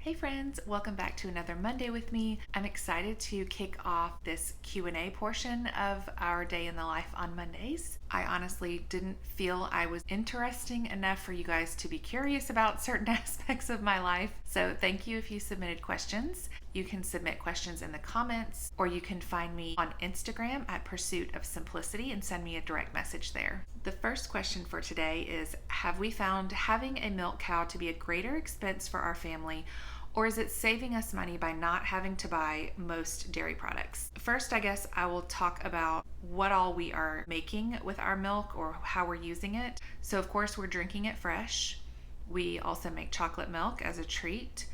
Hey friends, welcome back to another Monday with me. I'm excited to kick off this Q&A portion of our day in the life on Mondays. I honestly didn't feel I was interesting enough for you guys to be curious about certain aspects of my life. So thank you if you submitted questions. You can submit questions in the comments, or you can find me on Instagram at Pursuit of Simplicity and send me a direct message there. The first question for today is, have we found having a milk cow to be a greater expense for our family, or is it saving us money by not having to buy most dairy products? First, I guess I will talk about what all we are making with our milk or how we're using it. So of course we're drinking it fresh. We also make chocolate milk as a treat.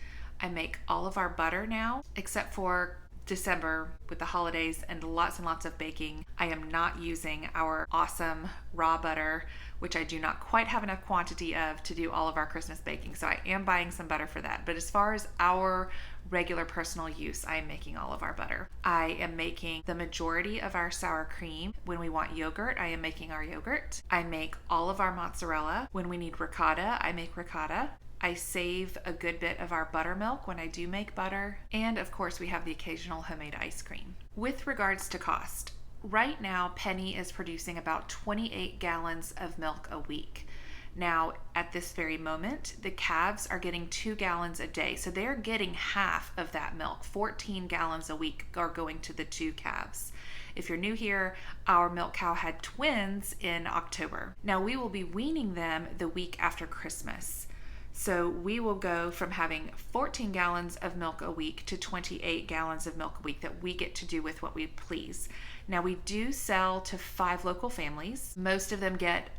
I make all of our butter now, except for December with the holidays and lots of baking. I am not using our awesome raw butter, which I do not quite have enough quantity of to do all of our Christmas baking. So I am buying some butter for that. But as far as our regular personal use, I am making all of our butter. I am making the majority of our sour cream. When we want yogurt, I am making our yogurt. I make all of our mozzarella. When we need ricotta, I make ricotta. I save a good bit of our buttermilk when I do make butter. And of course, we have the occasional homemade ice cream. With regards to cost, right now, Penny is producing about 28 gallons of milk a week. Now, at this very moment, the calves are getting 2 gallons a day. So they're getting half of that milk. 14 gallons a week are going to the 2 calves. If you're new here, our milk cow had twins in October. Now, we will be weaning them the week after Christmas. So we will go from having 14 gallons of milk a week to 28 gallons of milk a week that we get to do with what we please. Now, we do sell to 5 local families. Most of them get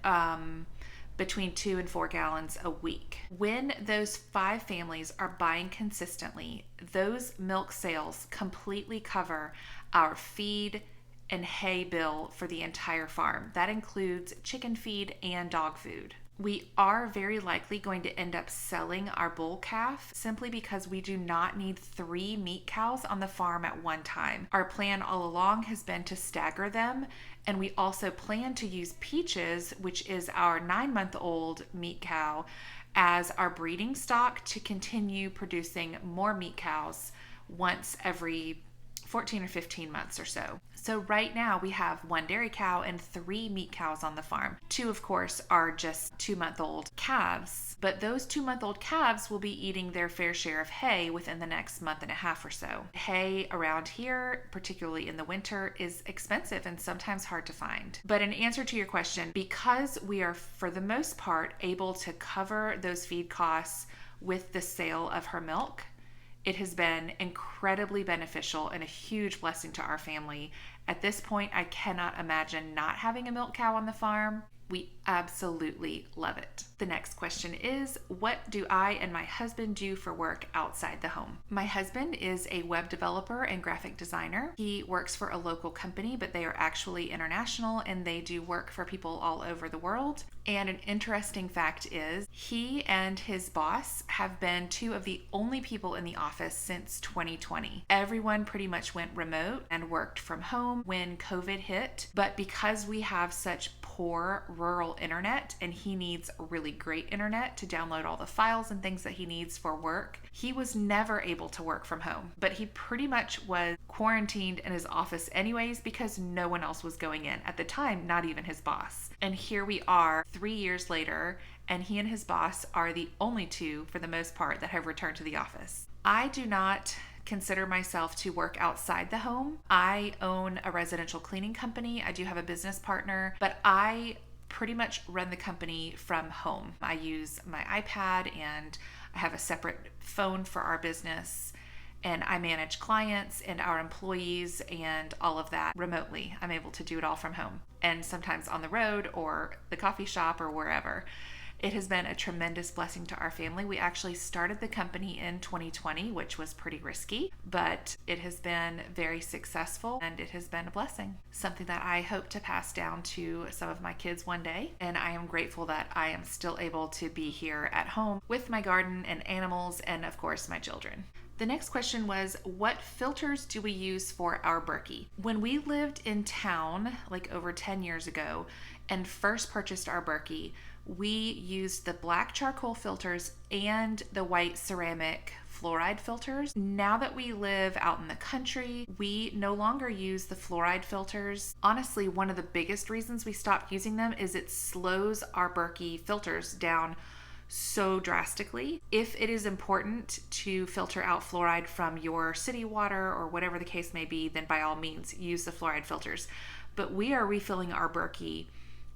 between 2 and 4 gallons a week. When those 5 families are buying consistently, those milk sales completely cover our feed and hay bill for the entire farm. That includes chicken feed and dog food. We are very likely going to end up selling our bull calf simply because we do not need 3 meat cows on the farm at one time. Our plan all along has been to stagger them, and we also plan to use Peaches, which is our 9-month-old meat cow, as our breeding stock to continue producing more meat cows once every 14 or 15 months or so. So right now we have 1 dairy cow and 3 meat cows on the farm. 2, of course, are just 2-month-old calves, but those 2-month-old calves will be eating their fair share of hay within the next month and a half or so. Hay around here, particularly in the winter, is expensive and sometimes hard to find. But in answer to your question, because we are for the most part able to cover those feed costs with the sale of her milk, it has been incredibly beneficial and a huge blessing to our family. At this point, I cannot imagine not having a milk cow on the farm. We absolutely love it. The next question is, what do I and my husband do for work outside the home? My husband is a web developer and graphic designer. He works for a local company, but they are actually international and they do work for people all over the world. And an interesting fact is he and his boss have been 2 of the only people in the office since 2020. Everyone pretty much went remote and worked from home when COVID hit. But because we have such poor rural internet and he needs really great internet to download all the files and things that he needs for work, he was never able to work from home. But he pretty much was quarantined in his office anyways because no one else was going in. At the time, not even his boss. And here we are 3 years later, and he and his boss are the only 2, for the most part, that have returned to the office. I do not consider myself to work outside the home. I own a residential cleaning company. I do have a business partner, but I pretty much run the company from home. I use my iPad and I have a separate phone for our business, and I manage clients and our employees and all of that remotely. I'm able to do it all from home and sometimes on the road or the coffee shop or wherever. It has been a tremendous blessing to our family. We actually started the company in 2020, which was pretty risky, but it has been very successful and it has been a blessing. Something that I hope to pass down to some of my kids one day. And I am grateful that I am still able to be here at home with my garden and animals and, of course, my children. The next question was, what filters do we use for our Berkey? When we lived in town, like over 10 years ago, and first purchased our Berkey, we used the black charcoal filters and the white ceramic fluoride filters. Now that we live out in the country, we no longer use the fluoride filters. Honestly, one of the biggest reasons we stopped using them is it slows our Berkey filters down so drastically. If it is important to filter out fluoride from your city water or whatever the case may be, then by all means use the fluoride filters. But we are refilling our Berkey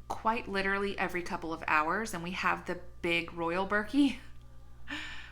quite literally every couple of hours, and we have the big Royal Berkey.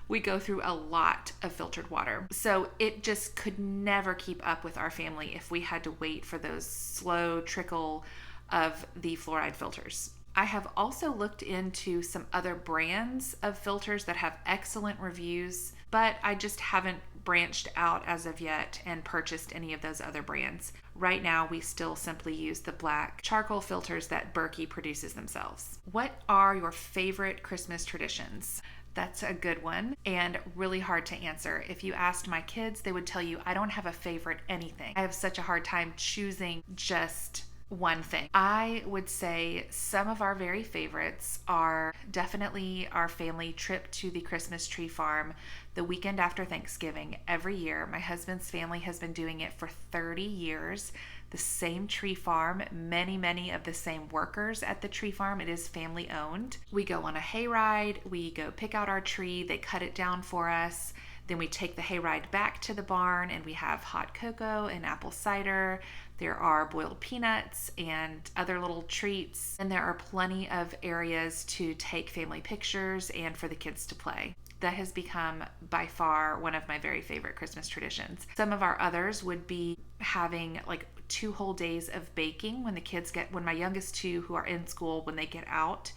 We go through a lot of filtered water. So it just could never keep up with our family if we had to wait for those slow trickle of the fluoride filters. I have also looked into some other brands of filters that have excellent reviews, but I just haven't branched out as of yet and purchased any of those other brands. Right now, we still simply use the black charcoal filters that Berkey produces themselves. What are your favorite Christmas traditions? That's a good one and really hard to answer. If you asked my kids, they would tell you, I don't have a favorite anything. I have such a hard time choosing just one thing. I would say some of our very favorites are definitely our family trip to the Christmas tree farm the weekend after Thanksgiving every year. My husband's family has been doing it for 30 years. The same tree farm, many of the same workers at the tree farm. It is family owned. We go on a hayride, we go pick out our tree, they cut it down for us. Then we take the hayride back to the barn and we have hot cocoa and apple cider. There are boiled peanuts and other little treats. And there are plenty of areas to take family pictures and for the kids to play. That has become by far one of my very favorite Christmas traditions. Some of our others would be having like 2 whole days of baking when my youngest 2 who are in school, when they get out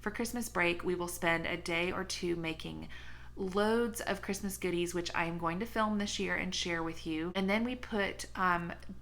for Christmas break, we will spend a day or 2 making loads of Christmas goodies, which I am going to film this year and share with you. And then we put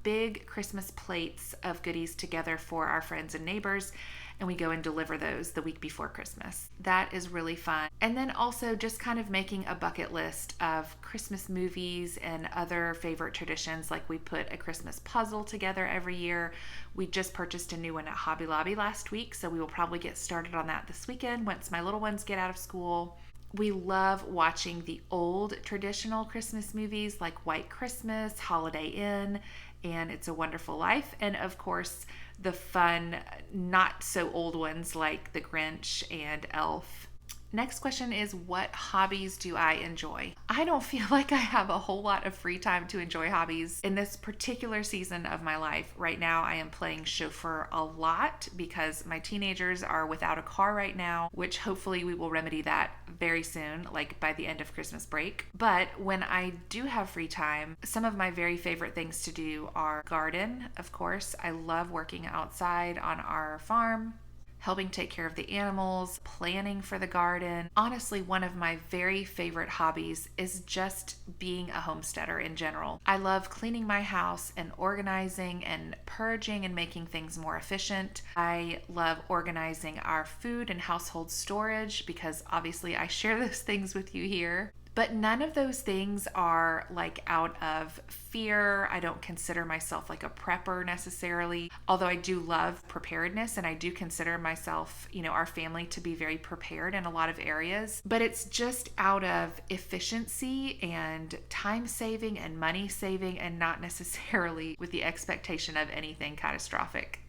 big Christmas plates of goodies together for our friends and neighbors, and we go and deliver those the week before Christmas. That is really fun. And then also just kind of making a bucket list of Christmas movies and other favorite traditions, like we put a Christmas puzzle together every year. We just purchased a new one at Hobby Lobby last week, so we will probably get started on that this weekend once my little ones get out of school. We love watching the old traditional Christmas movies like White Christmas, Holiday Inn, and It's a Wonderful Life. And of course, the fun, not so old ones like The Grinch and Elf. Next question is, what hobbies do I enjoy? I don't feel like I have a whole lot of free time to enjoy hobbies in this particular season of my life. Right now, I am playing chauffeur a lot because my teenagers are without a car right now, which hopefully we will remedy that very soon, like by the end of Christmas break. But when I do have free time, some of my very favorite things to do are garden, of course. I love working outside on our farm, helping take care of the animals, planning for the garden. Honestly, one of my very favorite hobbies is just being a homesteader in general. I love cleaning my house and organizing and purging and making things more efficient. I love organizing our food and household storage because obviously I share those things with you here. But none of those things are like out of fear. I don't consider myself like a prepper necessarily, although I do love preparedness and I do consider myself, our family to be very prepared in a lot of areas. But it's just out of efficiency and time saving and money saving and not necessarily with the expectation of anything catastrophic.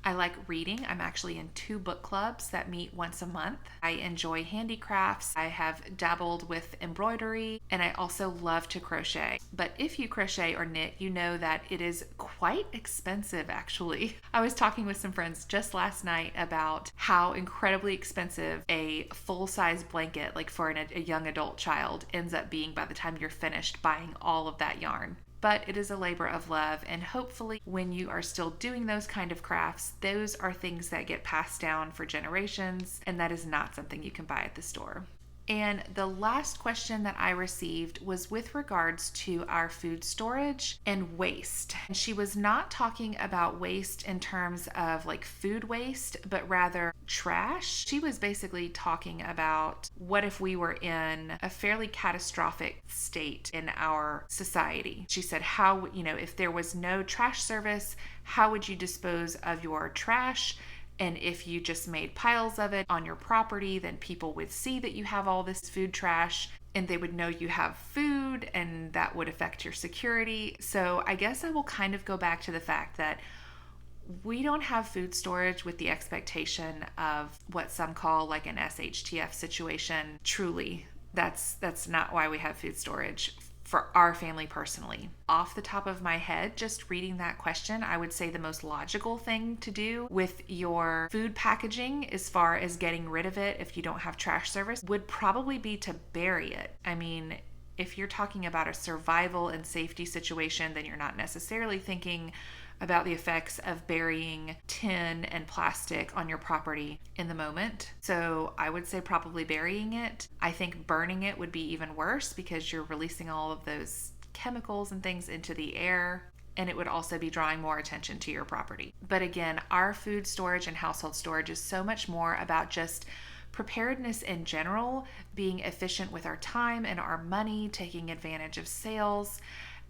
I like reading. I'm actually in 2 book clubs that meet once a month. I enjoy handicrafts. I have dabbled with embroidery, and I also love to crochet. But if you crochet or knit, you know that it is quite expensive, actually. I was talking with some friends just last night about how incredibly expensive a full-size blanket, like for a young adult child, ends up being by the time you're finished buying all of that yarn. But it is a labor of love, and hopefully when you are still doing those kind of crafts, those are things that get passed down for generations, and that is not something you can buy at the store. And the last question that I received was with regards to our food storage and waste. And she was not talking about waste in terms of like food waste, but rather trash. She was basically talking about what if we were in a fairly catastrophic state in our society. She said, how, if there was no trash service, how would you dispose of your trash? And if you just made piles of it on your property, then people would see that you have all this food trash and they would know you have food, and that would affect your security. So I guess I will kind of go back to the fact that we don't have food storage with the expectation of what some call like an SHTF situation. Truly, that's not why we have food storage for our family personally. Off the top of my head, just reading that question, I would say the most logical thing to do with your food packaging as far as getting rid of it if you don't have trash service would probably be to bury it. I mean, if you're talking about a survival and safety situation, then you're not necessarily thinking about the effects of burying tin and plastic on your property in the moment. So I would say probably burying it. I think burning it would be even worse because you're releasing all of those chemicals and things into the air, and it would also be drawing more attention to your property. But again, our food storage and household storage is so much more about just preparedness in general, being efficient with our time and our money, taking advantage of sales.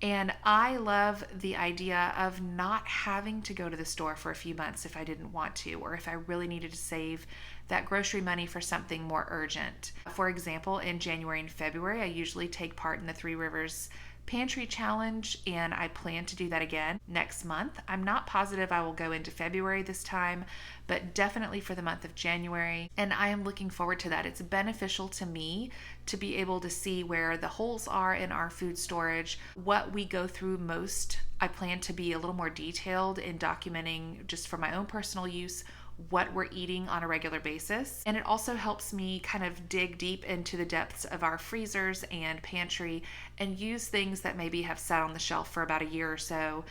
And I love the idea of not having to go to the store for a few months if I didn't want to, or if I really needed to save that grocery money for something more urgent. For example, in January and February, I usually take part in the Three Rivers Pantry Challenge, and I plan to do that again next month. I'm not positive I will go into February this time, but definitely for the month of January, and I am looking forward to that. It's beneficial to me to be able to see where the holes are in our food storage, what we go through most. I plan to be a little more detailed in documenting, just for my own personal use, what we're eating on a regular basis. And it also helps me kind of dig deep into the depths of our freezers and pantry and use things that maybe have sat on the shelf for about a year or so,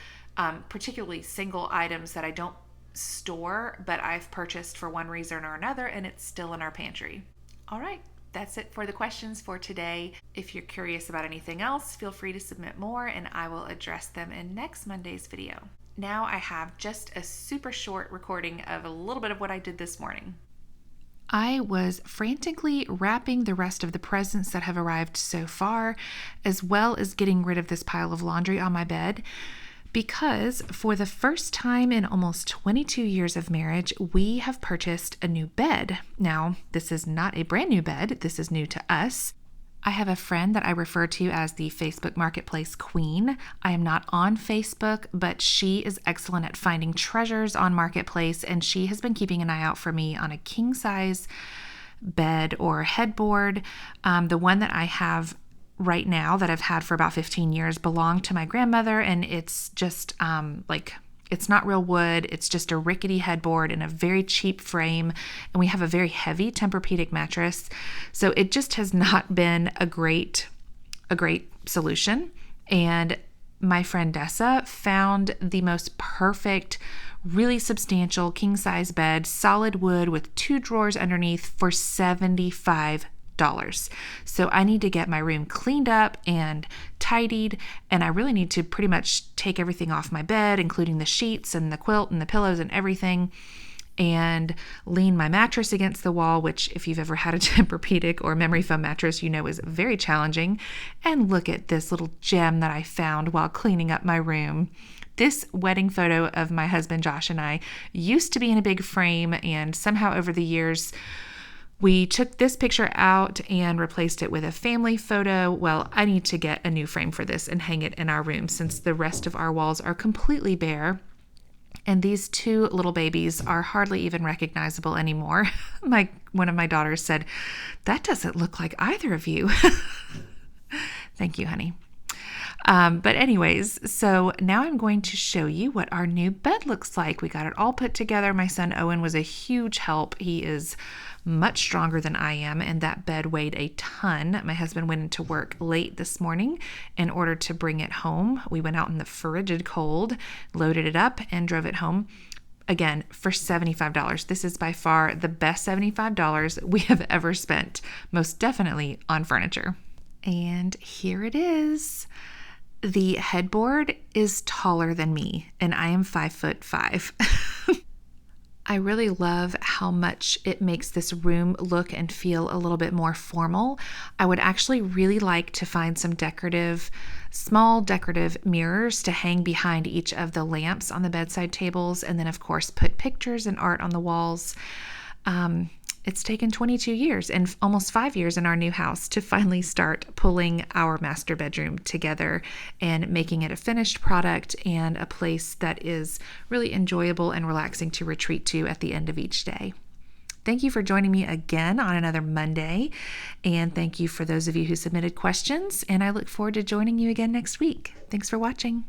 particularly single items that I don't store, but I've purchased for one reason or another, and it's still in our pantry. All right. That's it for the questions for today. If you're curious about anything else, feel free to submit more and I will address them in next Monday's video. Now I have just a super short recording of a little bit of what I did this morning. I was frantically wrapping the rest of the presents that have arrived so far, as well as getting rid of this pile of laundry on my bed, because for the first time in almost 22 years of marriage, we have purchased a new bed. Now, this is not a brand new bed. This is new to us. I have a friend that I refer to as the Facebook Marketplace Queen. I am not on Facebook, but she is excellent at finding treasures on Marketplace, and she has been keeping an eye out for me on a king-size bed or headboard. The one that I have right now that I've had for about 15 years belonged to my grandmother, and it's just it's not real wood. It's just a rickety headboard and a very cheap frame. And we have a very heavy Tempur-Pedic mattress. So it just has not been a great solution. And my friend Dessa found the most perfect, really substantial king-size bed, solid wood with 2 drawers underneath for $75. So I need to get my room cleaned up and tidied, and I really need to pretty much take everything off my bed, including the sheets and the quilt and the pillows and everything, and lean my mattress against the wall, which if you've ever had a Tempur-Pedic or memory foam mattress, you know is very challenging. And look at this little gem that I found while cleaning up my room. This wedding photo of my husband Josh and I used to be in a big frame, and somehow over the years, we took this picture out and replaced it with a family photo. Well, I need to get a new frame for this and hang it in our room since the rest of our walls are completely bare. And these 2 little babies are hardly even recognizable anymore. One of my daughters said, "That doesn't look like either of you." Thank you, honey. But anyways, so now I'm going to show you what our new bed looks like. We got it all put together. My son Owen was a huge help. He is much stronger than I am, and that bed weighed a ton. My husband went into work late this morning in order to bring it home. We went out in the frigid cold, loaded it up, and drove it home. Again, for $75. This is by far the best $75 we have ever spent, most definitely on furniture. And here it is. The headboard is taller than me, and I am 5'5". I really love how much it makes this room look and feel a little bit more formal. I would actually really like to find some small decorative mirrors to hang behind each of the lamps on the bedside tables, and then of course put pictures and art on the walls. It's taken 22 years and almost 5 years in our new house to finally start pulling our master bedroom together and making it a finished product and a place that is really enjoyable and relaxing to retreat to at the end of each day. Thank you for joining me again on another Monday, and thank you for those of you who submitted questions, and I look forward to joining you again next week. Thanks for watching.